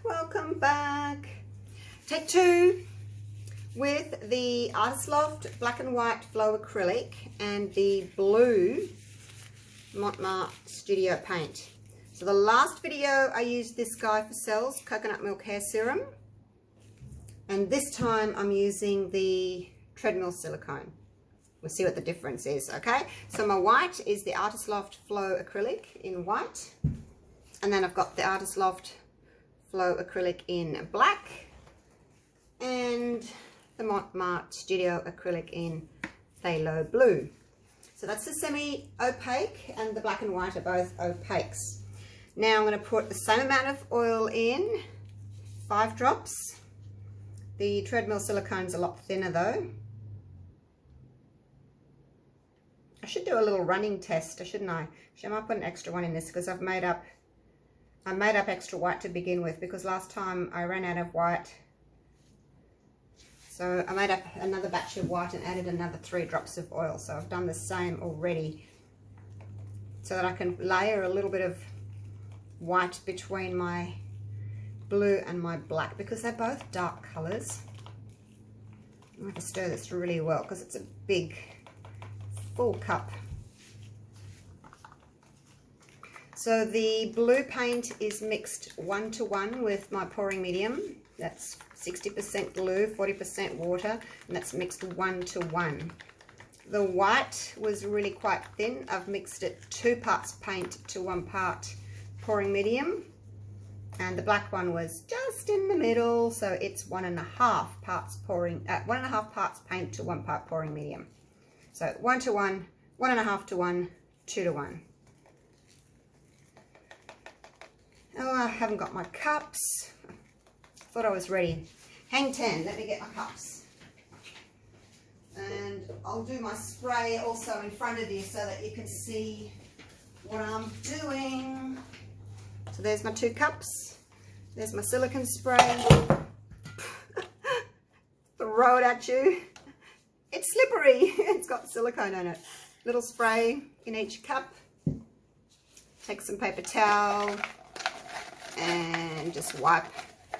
welcome back. Take two with the Artist Loft black and white flow acrylic and the blue Mont Marte Studio paint. So the last video I used this guy for cells, coconut milk hair serum, and this time I'm using the Treadmill silicone. We'll see what the difference is, okay? So my white is the Artist Loft flow acrylic in white, and then I've got the Artist Loft flow acrylic in black and the Mont Marte Studio acrylic in phthalo blue. So that's the semi-opaque, and the black and white are both opaques. Now I'm going to put the same amount of oil in, 5 drops. The Treadmill silicone's a lot thinner though. I should do a little running test, shouldn't I? I might put an extra one in this because I made up extra white to begin with, because last time I ran out of white. So I made up another batch of white and added another 3 drops of oil. So I've done the same already, so that I can layer a little bit of white between my blue and my black, because they're both dark colours. I have to stir this really well because it's a big full cup. So the blue paint is mixed 1:1 with my pouring medium. That's 60% glue, 40% water, and that's mixed 1:1. The white was really quite thin. I've mixed it 2 parts paint to 1 part pouring medium, and the black one was just in the middle, so it's 1.5 parts pouring, 1.5 parts paint to 1 part pouring medium. So 1:1, 1.5:1, 2:1. Oh, I haven't got my cups. Thought I was ready. Hang 10, let me get my cups. And I'll do my spray also in front of you so that you can see what I'm doing. So there's my 2 cups. There's my silicone spray. Throw it at you. It's slippery. It's got silicone on it. Little spray in each cup. Take some paper towel and just wipe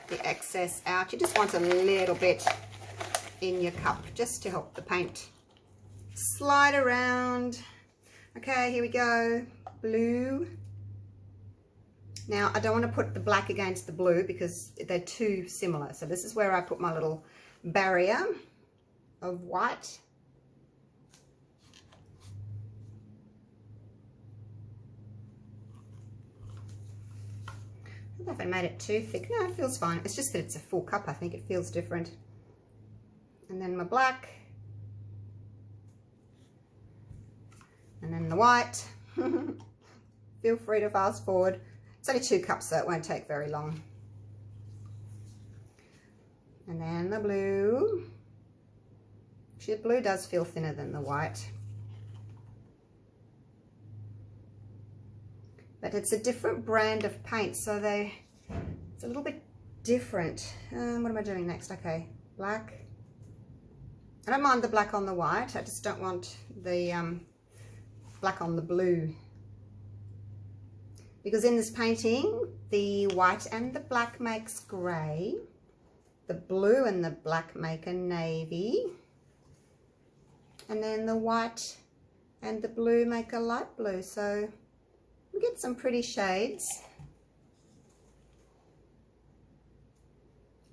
the excess out. You just want a little bit in your cup just to help the paint slide around. Okay, here we go. Blue. Now I don't want to put the black against the blue because they're too similar. So this is where I put my little barrier of white. I don't know if I made it too thick. No, it feels fine. It's just that it's a full cup. I think it feels different. And then my black. And then the white. Feel free to fast forward. It's only 2 cups, so it won't take very long. And then the blue. Actually, the blue does feel thinner than the white. But it's a different brand of paint, so it's a little bit different. What am I doing next? Okay, black. I don't mind the black on the white. I just don't want the black on the blue. Because in this painting, the white and the black makes grey. The blue and the black make a navy. And then the white and the blue make a light blue. So we get some pretty shades.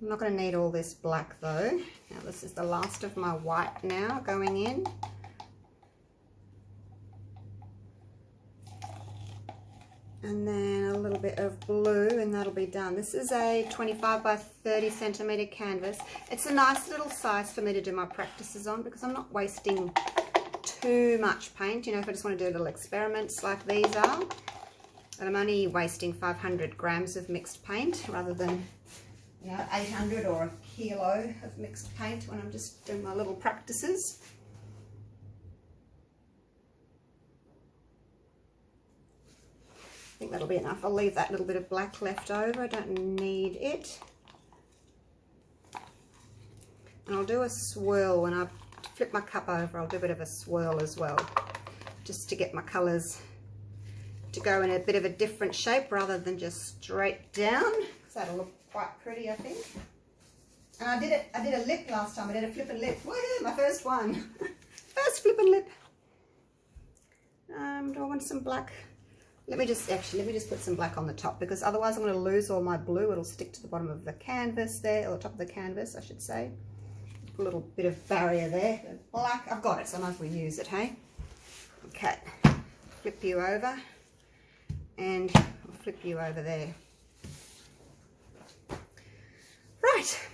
I'm not going to need all this black though. Now this is the last of my white now going in. And then a little bit of blue, and that'll be done. This is a 25 by 30 centimeter canvas. It's a nice little size for me to do my practices on because I'm not wasting too much paint. You know, if I just want to do little experiments like these are. And I'm only wasting 500 grams of mixed paint rather than, you know, 800 or a kilo of mixed paint when I'm just doing my little practices. I think that'll be enough. I'll leave that little bit of black left over. I don't need it. And I'll do a swirl when I flip my cup over. I'll do a bit of a swirl as well, just to get my colours to go in a bit of a different shape rather than just straight down. that'll look quite pretty, I think. And I did a lip last time. I did a flippin' lip. Woohoo, my first one. First flippin' lip. Do I want some black? Let me just put some black on the top, because otherwise I'm going to lose all my blue. It'll stick to the bottom of the canvas there, or the top of the canvas, I should say. Put a little bit of barrier there. Black, I've got it, so I might as well use it, hey? Okay, flip you over, and I'll flip you over there. Right,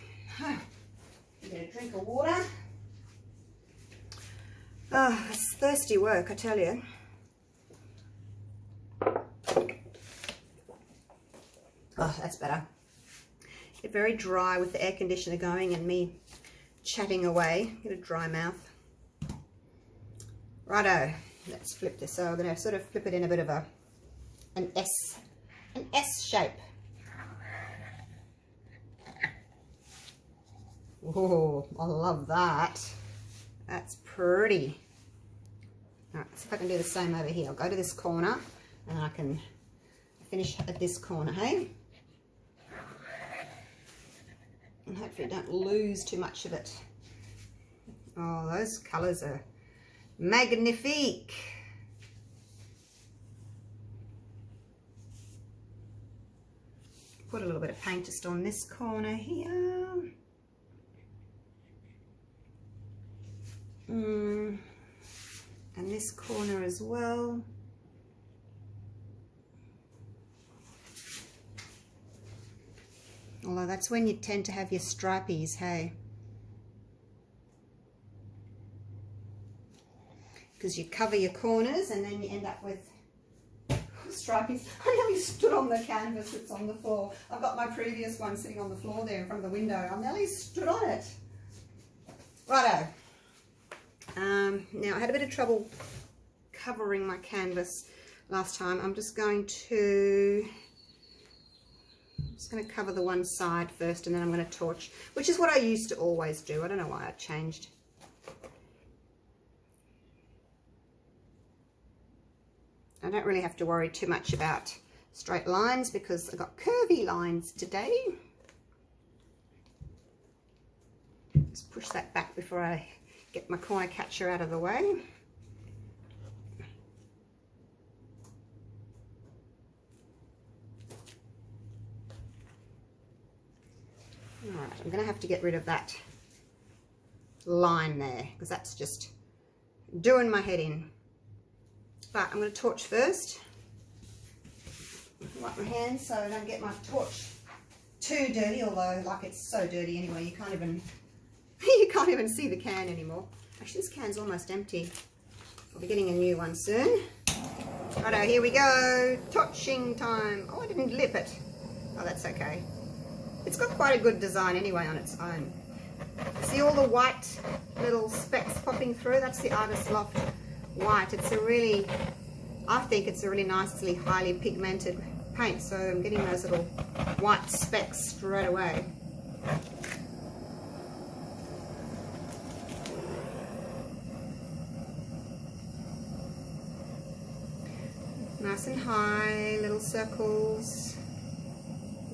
get a drink of water. Oh, it's thirsty work, I tell you. Oh, that's better. Get very dry with the air conditioner going and me chatting away. Get a dry mouth. Righto, let's flip this. So I'm going to sort of flip it in a bit of an S shape. Oh, I love that. That's pretty. All right, let's see if I can do the same over here. I'll go to this corner and I can finish at this corner, hey? And hopefully don't lose too much of it. Oh, those colours are magnifique. Put a little bit of paint just on this corner here. And this corner as well. Although that's when you tend to have your stripies, hey? Because you cover your corners and then you end up with stripies. I nearly stood on the canvas that's on the floor. I've got my previous one sitting on the floor there in front of the window. I nearly stood on it. Righto. Now I had a bit of trouble covering my canvas last time. I'm just going to cover the one side first, and then I'm going to torch, which is what I used to always do. I don't know why I changed. I don't really have to worry too much about straight lines because I've got curvy lines today. Just push that back before I get my corner catcher out of the way. Alright, I'm going to have to get rid of that line there because that's just doing my head in. But I'm going to torch first. Wipe my hands so I don't get my torch too dirty, although like it's so dirty anyway, you can't even see the can anymore. Actually, this can's almost empty. I'll be getting a new one soon. Righto, here we go. Torching time. Oh, I didn't lip it. Oh, that's okay. It's got quite a good design anyway on its own. See all the white little specks popping through? That's the Artist Loft white. It's a really, I think it's a really nicely highly pigmented paint, so I'm getting those little white specks straight away. Nice and high, little circles.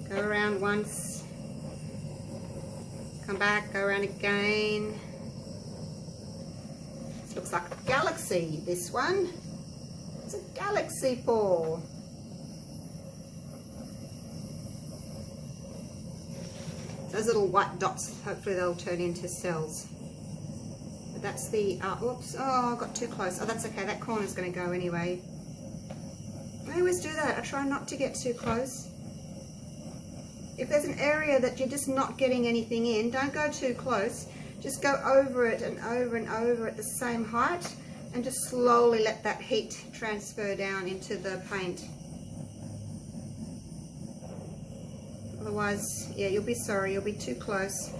Go around once, come back, go around again. This looks like a galaxy, this one. It's a galaxy ball. Those little white dots, hopefully they'll turn into cells. But that's the, oops, oh, I got too close. Oh, that's okay, that corner's going to go anyway. I always do that, I try not to get too close. If there's an area that you're just not getting anything in, don't go too close. Just go over it and over and over at the same height and just slowly let that heat transfer down into the paint. Otherwise, yeah, you'll be sorry, you'll be too close.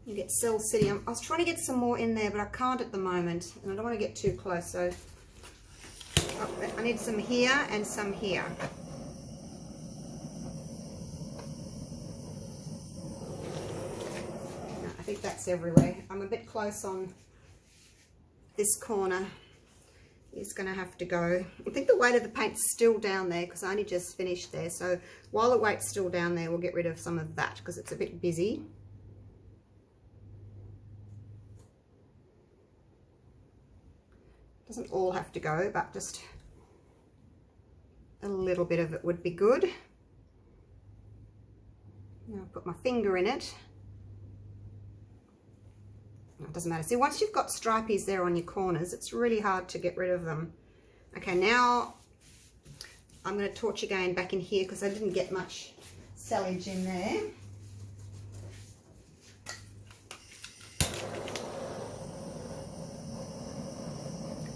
You get cells sitting. I was trying to get some more in there, but I can't at the moment, and I don't want to get too close, so I need some here and some here. I think that's everywhere. I'm a bit close on this corner is going to have to go. I think the weight of the paint's still down there because I only just finished there. So while the weight's still down there, we'll get rid of some of that because it's a bit busy. Doesn't all have to go, but just a little bit of it would be good. Now I'll put my finger in it. It doesn't matter. See, once you've got stripies there on your corners, it's really hard to get rid of them. Okay, now I'm going to torch again back in here because I didn't get much sellage in there.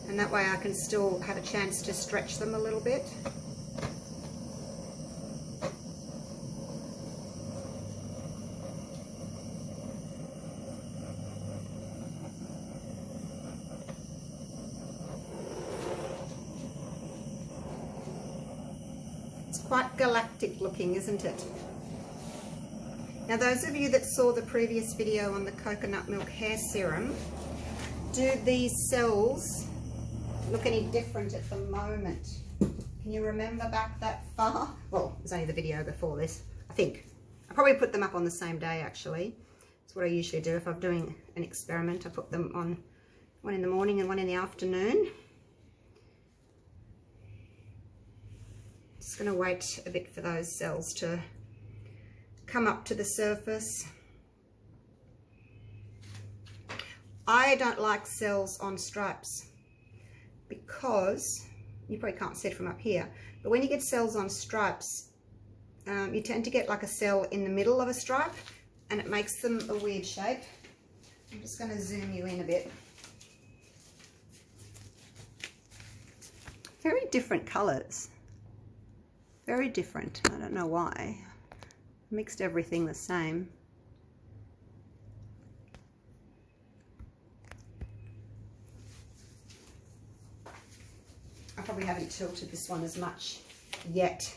And that way I can still have a chance to stretch them a little bit. Quite galactic looking, isn't it? Now those of you that saw the previous video on the coconut milk hair serum, do these cells look any different at the moment? Can you remember back that far? Well, it was only the video before this, I think. I probably put them up on the same day actually. That's what I usually do if I'm doing an experiment. I put them on one in the morning and one in the afternoon. Just going to wait a bit for those cells to come up to the surface. I don't like cells on stripes because, you probably can't see it from up here, but when you get cells on stripes, you tend to get like a cell in the middle of a stripe and it makes them a weird shape. I'm just going to zoom you in a bit. Very different colours. Very different. I don't know why. Mixed everything the same. I probably haven't tilted this one as much yet.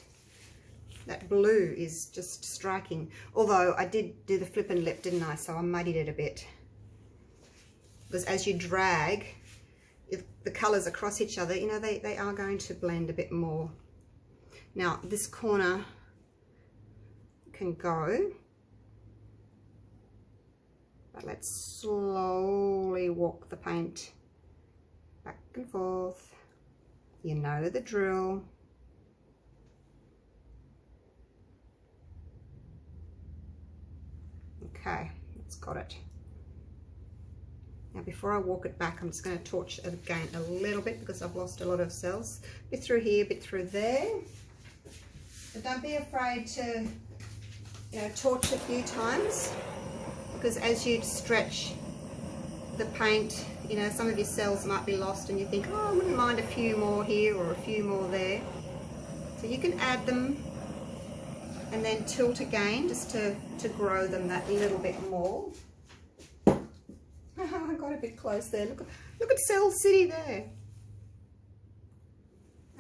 That blue is just striking. Although I did do the flip and lip, didn't I? So I muddied it a bit. Because as you drag if the colours across each other, you know, they are going to blend a bit more. Now this corner can go, but let's slowly walk the paint back and forth. You know the drill. Okay, that's got it. Now before I walk it back, I'm just going to torch it again a little bit because I've lost a lot of cells. A bit through here, a bit through there. But don't be afraid to, you know, torch a few times, because as you stretch the paint, you know, some of your cells might be lost and you think, oh, I wouldn't mind a few more here or a few more there. So you can add them and then tilt again just to grow them that little bit more. I got a bit close there. Look at Cell City there.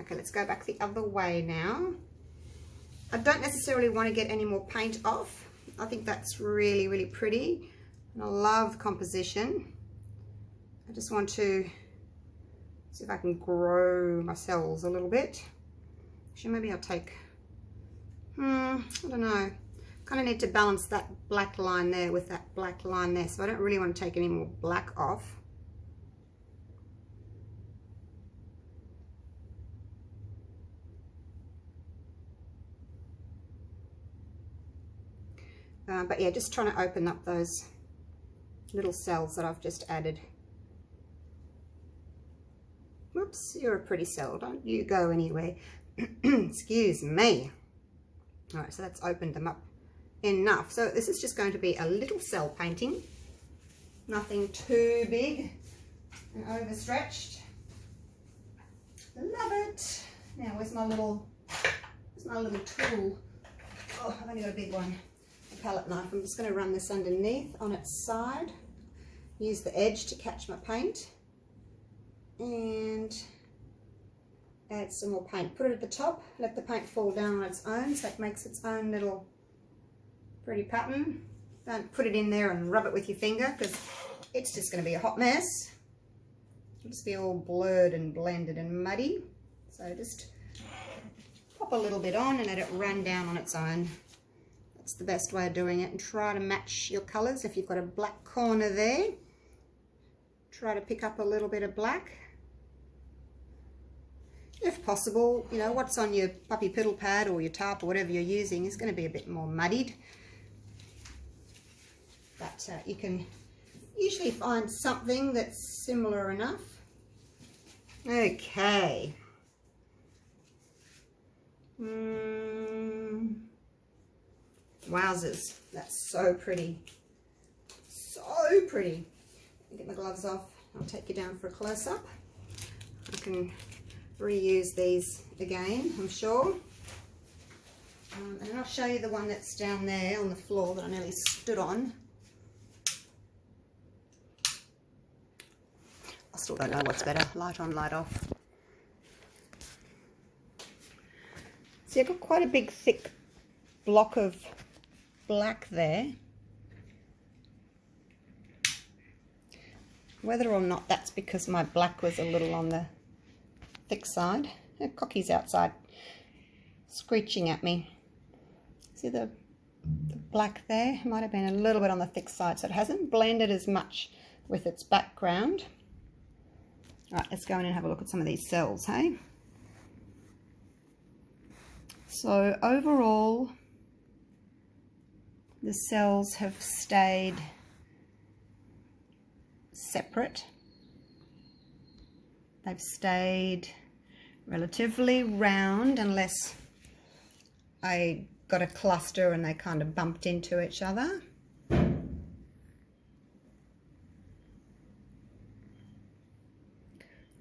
Okay, let's go back the other way now. I don't necessarily want to get any more paint off. I think that's really, really pretty. And I love composition. I just want to see if I can grow my cells a little bit. Actually, maybe I'll take, I don't know. Kind of need to balance that black line there with that black line there. So I don't really want to take any more black off. But yeah, just trying to open up those little cells that I've just added. Whoops, you're a pretty cell, don't you go anywhere. Excuse me. All right, so that's opened them up enough. So this is just going to be a little cell painting. Nothing too big and overstretched. Love it. Now, where's my little tool? Oh, I've only got a big one. Palette knife. I'm just going to run this underneath on its side, use the edge to catch my paint, and add some more paint. Put it at the top, let the paint fall down on its own so it makes its own little pretty pattern. Don't put it in there and rub it with your finger because it's just going to be a hot mess. It'll just be all blurred and blended and muddy. So just pop a little bit on and let it run down on its own. That's the best way of doing it, and try to match your colours. If you've got a black corner there, try to pick up a little bit of black. If possible, you know, what's on your puppy piddle pad or your tarp or whatever you're using is going to be a bit more muddied. But you can usually find something that's similar enough. Okay. Wowzers, that's so pretty. So pretty. Get my gloves off. I'll take you down for a close-up. I can reuse these again, I'm sure. And I'll show you the one that's down there on the floor that I nearly stood on. I still don't know what's better, light on, light off. See, I've got quite a big thick block of black there. Whether or not that's because my black was a little on the thick side. Cocky's outside screeching at me. See the black there? Might have been a little bit on the thick side, so it hasn't blended as much with its background. Alright, let's go in and have a look at some of these cells, hey? So overall, the cells have stayed separate. They've stayed relatively round, unless I got a cluster and they kind of bumped into each other.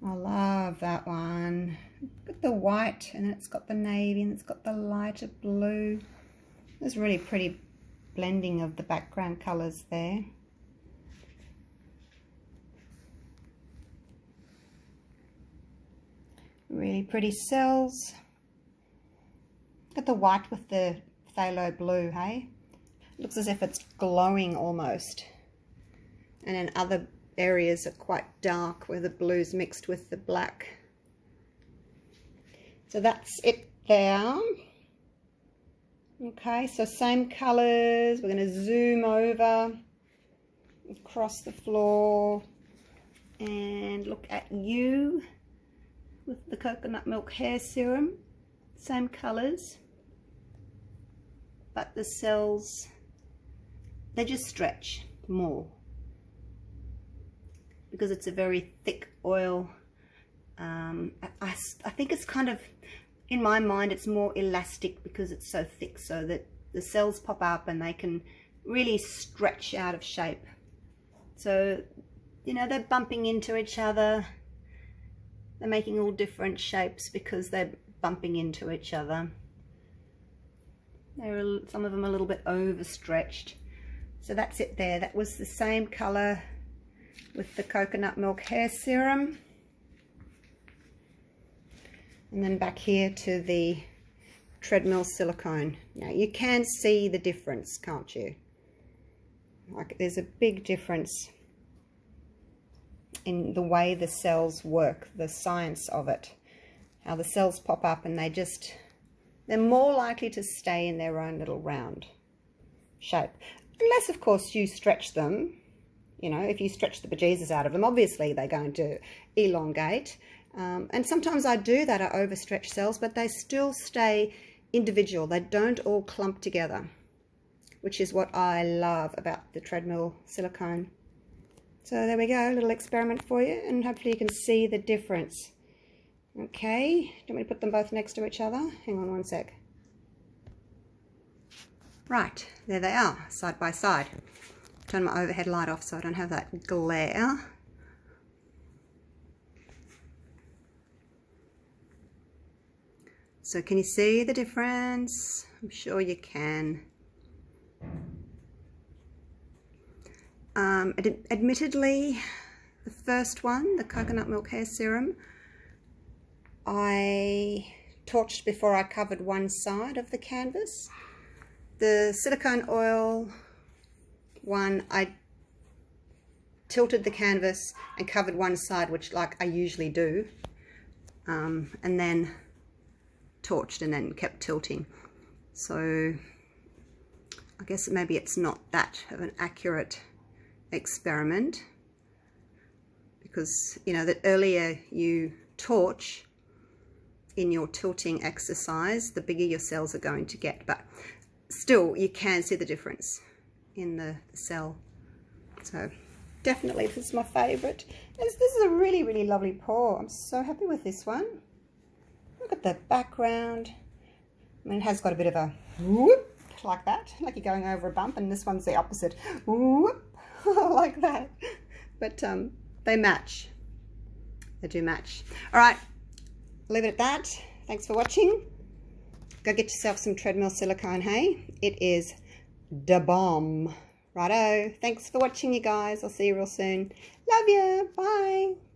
I love that one. Look at the white, and then it's got the navy, and it's got the lighter blue. There's really pretty blending of the background colours there. Really pretty cells. Look at the white with the phthalo blue, hey? Looks as if it's glowing almost. And then other areas are quite dark where the blue's mixed with the black. So that's it there. Okay, so same colours. We're going to zoom over across the floor and look at you with the coconut milk hair serum. Same colours, but the cells, they just stretch more because it's a very thick oil. I think it's kind of, in my mind, it's more elastic because it's so thick, so that the cells pop up and they can really stretch out of shape. So, you know, they're bumping into each other. They're making all different shapes because they're bumping into each other. Some of them a little bit overstretched. So that's it there. That was the same colour with the coconut milk hair serum. And then back here to the Treadmill silicone. Now you can see the difference, can't you? Like, there's a big difference in the way the cells work, the science of it. How the cells pop up and they're more likely to stay in their own little round shape. Unless, of course, you stretch them. You know, if you stretch the bejesus out of them, obviously they're going to elongate. And sometimes I do that, I overstretch cells, but they still stay individual. They don't all clump together, which is what I love about the Treadmill silicone. So there we go, a little experiment for you, and hopefully you can see the difference. Okay, do you want me to put them both next to each other? Hang on one sec. Right, there they are, side by side. Turn my overhead light off so I don't have that glare. So can you see the difference? I'm sure you can. Admittedly, the first one, the coconut milk hair serum, I torched before I covered one side of the canvas. The silicone oil one, I tilted the canvas and covered one side, which like I usually do, and then torched and then kept tilting. So I guess maybe it's not that of an accurate experiment, because you know that earlier you torch in your tilting exercise, the bigger your cells are going to get, but still you can see the difference in the cell. So definitely this is my favorite. This is a really lovely pour. I'm so happy with this one. Look at the background. I mean, it has got a bit of a whoop like that, like you're going over a bump, and this one's the opposite, whoop like that. But they match. They do match. All right, leave it at that. Thanks for watching. Go get yourself some Treadmill silicone, hey? It is da bomb. Righto. Thanks for watching, you guys. I'll see you real soon. Love ya. Bye.